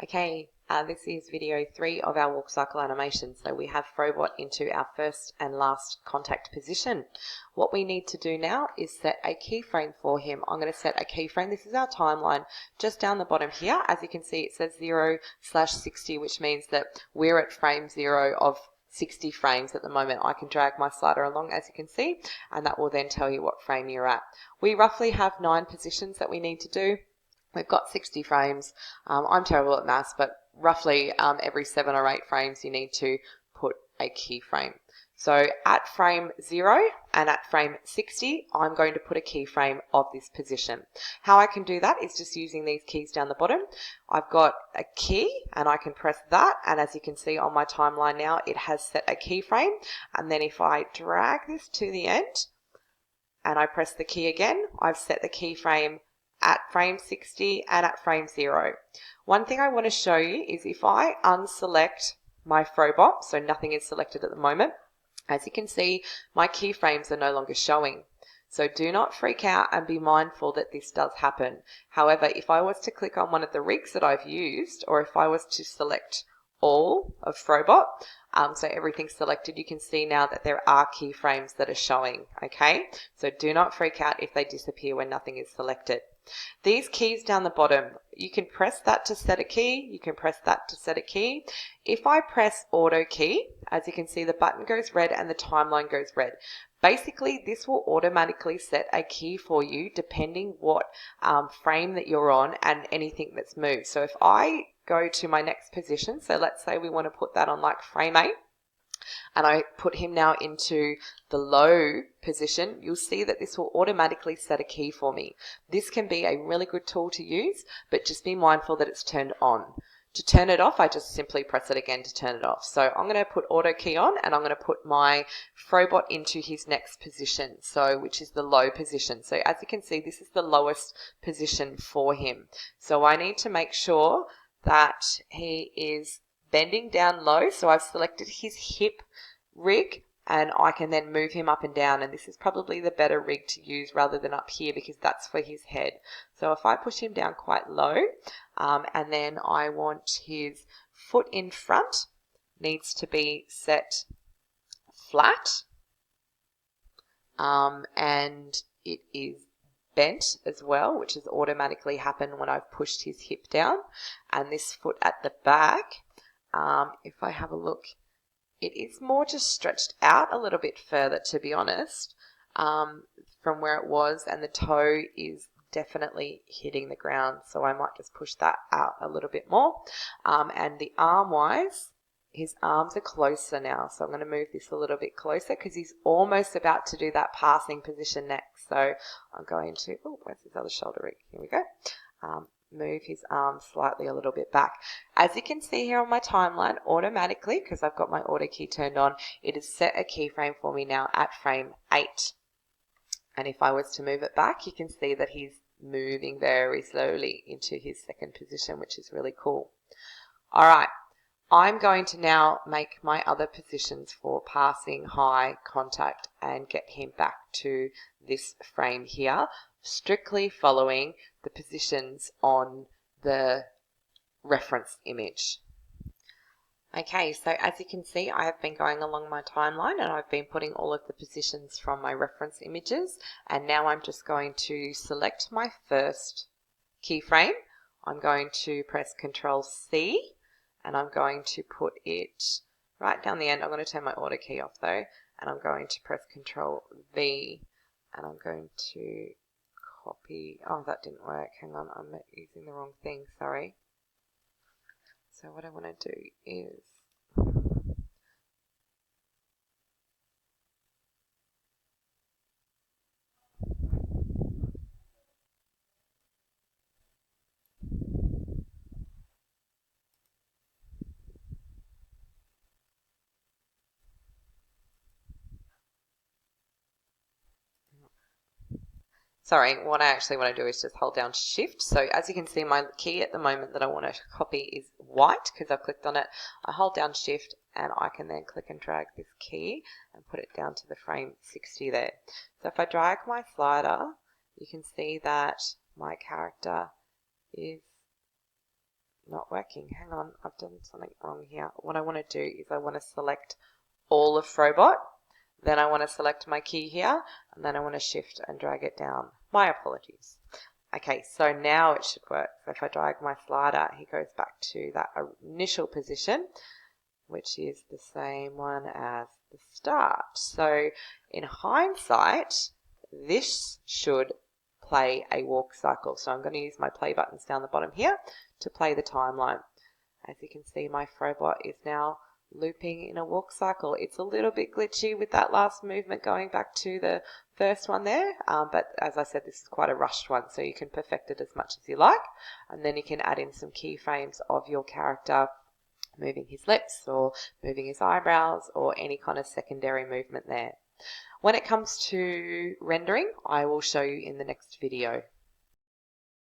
Okay, this is video 3 of our walk cycle animation. So we have Frobot into our first and last contact position. What we need to do now is set a keyframe for him. I'm going to set a keyframe. This is our timeline just down the bottom here. As you can see, it says 0/60, which means that we're at frame 0 of 60 frames at the moment. I can drag my slider along, as you can see, and that will then tell you what frame you're at. We roughly have 9 positions that we need to do. We've got 60 frames. I'm terrible at maths, but roughly every 7 or 8 frames you need to put a keyframe. So at frame 0 and at frame 60, I'm going to put a keyframe of this position. How I can do that is just using these keys down the bottom. I've got a key and I can press that, and as you can see on my timeline now, it has set a keyframe. And then if I drag this to the end and I press the key again, I've set the keyframe at frame 60 and at frame 0. One thing I want to show you is if I unselect my Frobot, so nothing is selected at the moment, as you can see, my keyframes are no longer showing. So do not freak out and be mindful that this does happen. However, if I was to click on one of the rigs that I've used, or if I was to select all of Frobot, so everything's selected, you can see now that there are keyframes that are showing, okay? So do not freak out if they disappear when nothing is selected. These keys down the bottom, you can press that to set a key, you can press that to set a key. If I press auto key, as you can see, the button goes red and the timeline goes red. Basically, this will automatically set a key for you depending what frame that you're on and anything that's moved. So if I go to my next position, so let's say we want to put that on like frame 8, and I put him now into the low position, you'll see that this will automatically set a key for me. This can be a really good tool to use, but just be mindful that it's turned on. To turn it off, I just simply press it again to turn it off. So I'm going to put auto key on, and I'm going to put my Frobot into his next position, so which is the low position. So as you can see, this is the lowest position for him. So I need to make sure that he is bending down low, so I've selected his hip rig, and I can then move him up and down, and this is probably the better rig to use rather than up here because that's for his head. So if I push him down quite low, and then I want his foot in front needs to be set flat, and it is bent as well, which has automatically happened when I've pushed his hip down, and this foot at the back, if I have a look, it is more just stretched out a little bit further, to be honest, from where it was, and the toe is definitely hitting the ground, so I might just push that out a little bit more. And the arm-wise, his arms are closer now, so I'm going to move this a little bit closer because he's almost about to do that passing position next. So I'm going to, oh, where's his other shoulder rig? Here we go. Move his arms slightly a little bit back. As you can see here on my timeline, automatically, because I've got my auto key turned on, it has set a keyframe for me now at frame 8. And if I was to move it back, you can see that he's moving very slowly into his second position, which is really cool. All right, I'm going to now make my other positions for passing, high, contact, and get him back to this frame here, strictly following the positions on the reference image. Okay, so as you can see, I have been going along my timeline and I've been putting all of the positions from my reference images, and now I'm just going to select my first keyframe. I'm going to press Control C, and I'm going to put it right down the end. I'm going to turn my auto key off though, and I'm going to press Control V, and I'm going to copy. Oh, that didn't work. Hang on, I'm using the wrong thing, sorry. So what I want to do is what I actually want to do is just hold down Shift. So as you can see, my key at the moment that I want to copy is white because I've clicked on it. I hold down Shift and I can then click and drag this key and put it down to the frame 60 there. So if I drag my slider, you can see that my character is not working. Hang on, I've done something wrong here. What I want to do is I want to select all of Frobot. Then I want to select my key here, and then I want to shift and drag it down. My apologies. Okay, so now it should work. So if I drag my slider, he goes back to that initial position, which is the same one as the start. So in hindsight, this should play a walk cycle. So I'm going to use my play buttons down the bottom here to play the timeline. As you can see, my Frobot is now looping in a walk cycle. It's a little bit glitchy with that last movement going back to the first one there, but as I said, this is quite a rushed one, so you can perfect it as much as you like, and then you can add in some keyframes of your character moving his lips or moving his eyebrows or any kind of secondary movement there. When it comes to rendering, I will show you in the next video.